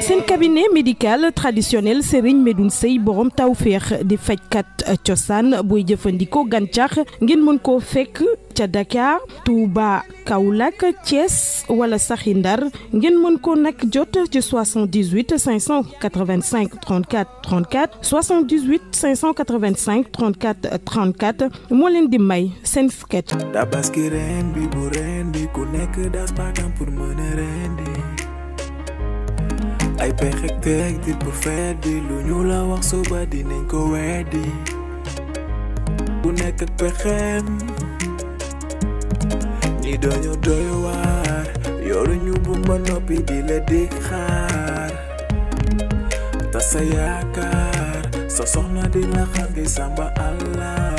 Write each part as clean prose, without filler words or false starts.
seen cabinet médical traditionnel Serigne Medoune Seye borom tawféex di fajkat cosaan booy jëfandikoo gàncax ngeen mën koo fekk ca Dakar Touba Kaolack Thiès wala saxi Ndar ngeen mën ko nag jot ci 78 585 34 34 78 585 34 34 moo leen di may seen sketch. Tabaski ren bi bu ren bi ku nekk das bakam pour mën a rendi ay pexek teg di pour feet bi lu ñu la wax suba dinañ ko weddi ku nekk ak pexem ñi doñu doy waar yoru ñu bu ma noppi di la di xaar ta sa yaakaar sa soxna di la xaar ngay samba Allah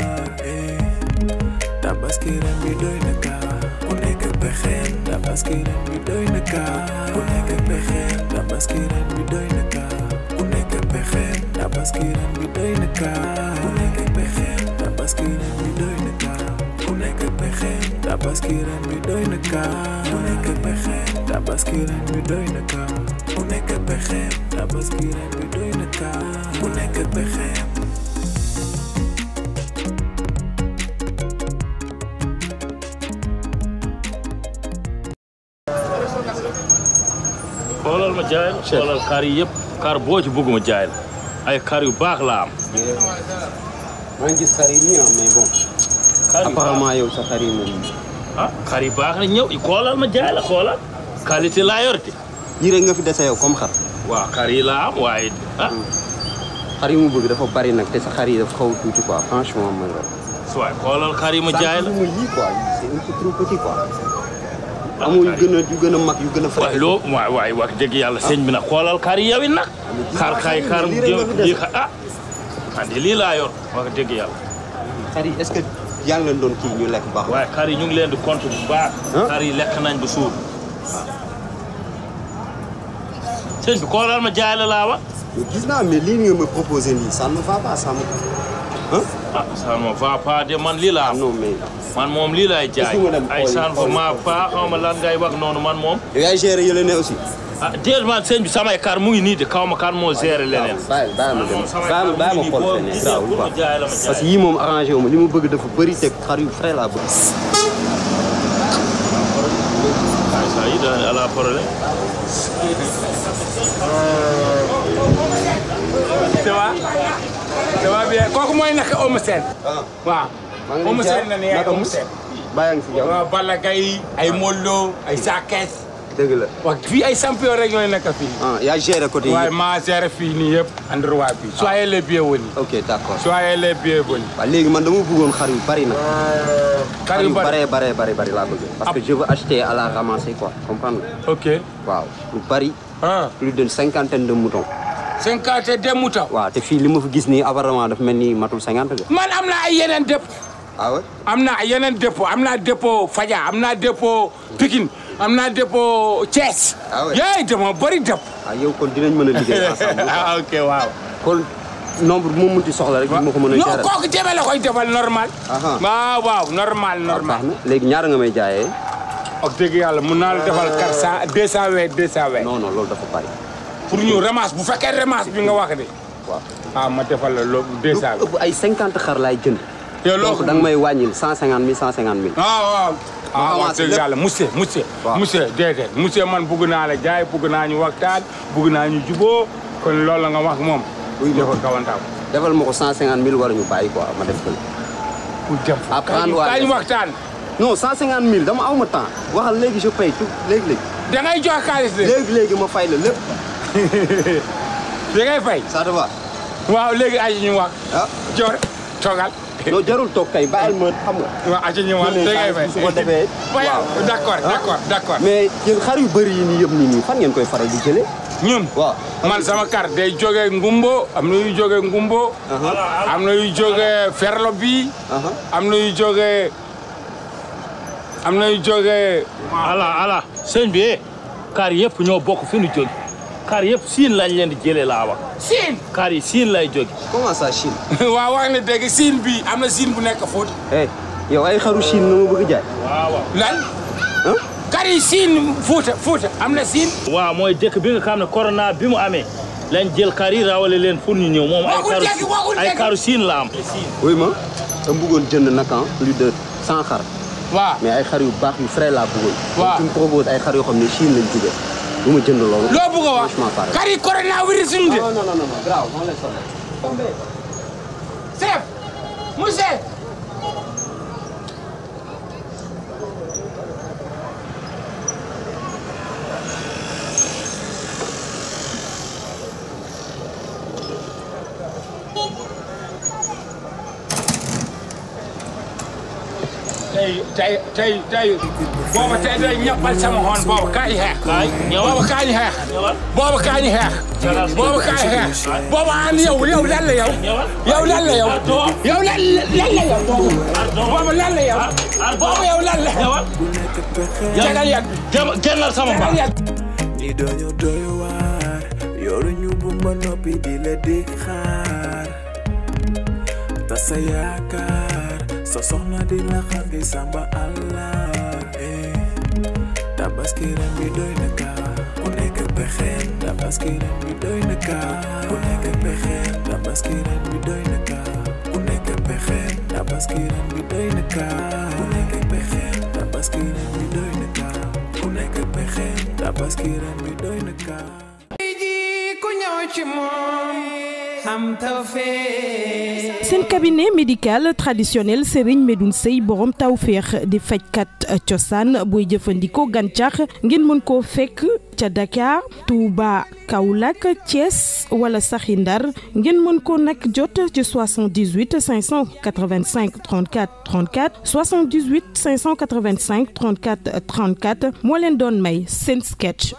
Tabaski ren bi doy na kaa ku nekk ak pexem Tabaski ren bi doy na kaa ku nekk ak pexem Tabaski ren bi doy na kaa ku nekk ak pexem Tabaski ren bi doy na kaa ku nekk ak pexem Tabaski ren bi doy na kaa ku nekk ak pexem Tabaski ren bi doy na kaa ku nekk ak pexem Tabaski ren bi doy na kaa ku nekk ak pexem Tabaski ren bi doy na kaa ku nekk ak pexem xoolal ma jaay la xoolal kar yi yëpp kar boo ci bëgg ma jaay la ay kar yu baax la am. maa ngi gis kar yi nii mais bon. apparemment yow sa kar yi moom. kar yi baax na ñëw xoolal ma jaay la xoolal. qualité laa yor te. yii rek nga fi dese yow comme xar. waaw kar yi laa am waaye xar yi mu bëgg dafa bari nag te sa xar yi dafa xaw tuuti quoi franchement man la. waaye xoolal kar yi ma jaay la. yii quoi c'est un peu trop petit quoi. amul yu gën a mag yu gën a frais. waay wax dëgg yàlla sëñ bi nag xoolal kar yi yow it nag. xar lii andi lii laa yor wax dëgg yàlla. xar yi est-ce que yaa ngi leen doon kii ñu lekk baax. waaye xar yi ñu ngi leen di compte bu baax. xar yi lekk nañ ba suur. sëñ bi xoolal ma jaay la laa wax. gis naa mais lii nga me proposé nii ça ne va pas ça me. ça ne va pas de man lii laa am. non mais. man moom lii laay jaay ay san fa ma fa xaw ma lan ngay wax noonu man moom. yow yaay géré yële ne aussi. déedéet man sëñ bi samay kar mu ngi nii de xaw ma kan moo géré leneen. bàyyi ma xool feneen grawul quoi parce que yii moom arrangé wu ma li ma bëgg dafa bëri te xar yu frais laa bëgg. ça y est à la problème. ça va bien kooku mooy naka Oumou Sène. waaw. Oumou Sène na ne yaay Oumou Sène. bàyyi nga si jaww. waaw Balla Gaye ay Modou Lo ay Sa Thiès. dëgg la. waaw fii ay champion rek ñooy nekk fii. yaa géré côté yi. waaye maa géré fii nii yëpp. endroit bi soyez les bienvenus. ok d'accord. soyez les bienvenus. waaw léegi man dama bëggoon xar yu bari nag. xar yu bari laa bëgg. parce que je veux acheter à la ramasser quoi comprendre nga. ok. waaw lu bari. plus de 50 de moutons. 50 de moutons. waaw te fii li ma fi gis nii apparemment dafa mel ni matul 50 de. man am na ay yeneen dépôt. ah ouais. am na yeneen dépôt am naa dépôt Fadia am naa dépôt Pikine am naa dépôt Thiès. ah ouais yaay dama bëri dépôt. yow kon dinañ mën a liggéey ensemble. ok waaw. kon nombre bu ma munti soxla rek. ma ko mën a gérer non kooku demee la koy defal normal. waaw normal. léegi ñaara nga may jaayee. ak dëgg yàlla mun naa la defal 400 220. non loolu dafa bari. pour ñu ramasse bu fekkee ramasse bi nga wax de. waaw ma defal la loolu 200. ëpp ay 50 xar laay jënd. yow loo donc da nga may wàññil 150 000. waaw. wax dëgg yàlla monsieur déedéet monsieur man bugg naa la jaay bugg naa ñu waxtaan bugg naa ñu juboo kon loolu la nga wax moom. buy defal kawantaam. defal ma ko 150 000 wala ñu bàyyi quoi ma def ko. pour dem kaa ñu waxtaan. non 150 000 dama aw ma temps. waxal léegi je paye tout léegi. da ngay jox xaalis de. léegi ma fay la lépp. da ngay fay. ça te va. waaw léegi ay ñu wax. joor toogal. non jarul toog kay bàyyil ma xam nga. waaw ay ñu wax da ngay fay. su ko defee. waaw d'accord. mais yéen xar yu bëri yi nii yëpp nii fan ngeen koy faral di jëlee. ñun. waaw man sama kar day jógee Ngumbo am na yu jógee Ngumbo. am na yu jógee Ferlo bi. am na yu jógee. ala sëñ bi kar yëpp ñoo bokk fi ñu jóge kar yëpp Siin lañ leen di jëlee laa wax. Siin. kar yi Siin lay jóge. comment ça Chine. waaw wax na dëgg Siin bi am na Siin bu nekk Fouta. yow ay xaru Chine nga ma bëgg jaay. waaw. lan. kari siin Fuuta am na siin. waaw mooy dëkk bi nga xam ne corona bi mu amee lañ jël kari rawale leen pour ñu ñëw moom ay karu siin la am. oui ma dama bëggoon jënd nag plus de 100 xar. waaw mais ay xar yu baax yu frais laa bëggoon. waaw tu me proposes ay xar yoo xam ne Chine lañ jógee bu ma jënd loolu. loo bëgg a wax kari coronavirus de. non grave on lay sonal. chef monsieur. tey booba tey day ñappal sama xoon booba kaay xeex. booba kaay xeex. booba kaay xeex. booba kaay xeex. booba ànd yow lan la yow. yow lan la yow. yow lan la yow. booba lan la yow. booba yow lan la. jagal yàgg. génnal sama ba. ñi doñu doy waar yoruñu gumba noppi di la dig xaar ta sa yaakaar sa soxna di la xam di samba Allah tabaski ren bi doy na kaa ku nekk pexeem tabaski ren bi doy na kaa ku nekk pexeem tabaski ren bi doy na kaa ku nekk pexeem tabaski ren bi doy na kaa ku nekk pexeem tabaski ren bi doy na kaa ku nekk pexeem tabaski ren bi doy na kaa ku ñëw ci moom am tawfeex. seen cabinet médical traditionnel Serigne Medoune Seye borom tawfeex di fajkat cosaan booy jëfandikoo gàncax ngeen mën koo fekk ca Dakar Touba Kaolack Thiès wala saxi Ndar ngeen mën ko nag jot ci 78 585 34 34 78 585 34 34 moo leen doon may seen sketch.